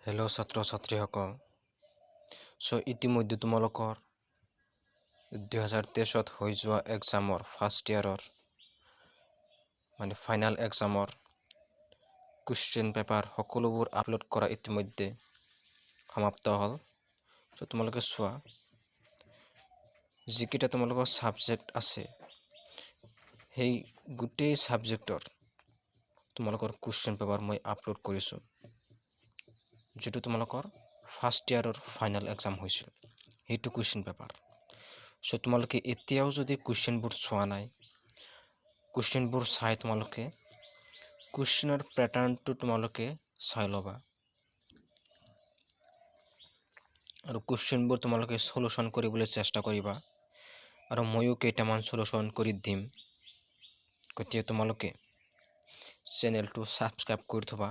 Hello' ছাত্ৰ ছাত্ৰীসকল। ইতিমধ্যে তোমালোকৰ 2023 হৈ যোৱা এক্সামৰ ফাৰ্ষ্ট ইয়াৰৰ ফাইনেল এক্সামৰ কুৱেশ্যন পেপাৰ সকলোবোৰ আপলোড কৰা ইতিমধ্যে সমাপ্ত হ'ল। তোমালোকে চোৱা, যিকেইটা তোমালোকৰ ছাবজেক্ট আছে সেই গোটেই ছাবজেক্টৰ তোমালোকৰ কুৱেশ্যন পেপাৰ মই আপলোড কৰিছোঁ, যেটো তোমালোকৰ ফাৰ্ষ্ট ইয়াৰৰ ফাইনেল এক্সাম হৈছিল সেইটো কুৱেশ্যন পেপাৰ। তোমালোকে এতিয়াও যদি কুৱেশ্যনবোৰ চোৱা নাই, কুৱেশ্যনবোৰ চাই তোমালোকে কুৱেশ্যনৰ পেটাৰ্ণটো তোমালোকে চাই ল'বা আৰু কুৱেশ্যনবোৰ তোমালোকে সলিউশ্যন কৰিবলৈ চেষ্টা কৰিবা আৰু ময়ো কেইটামান সলিউশ্যন কৰি দিম। গতিকে তোমালোকে চেনেলটো ছাবস্ক্ৰাইব কৰি থবা।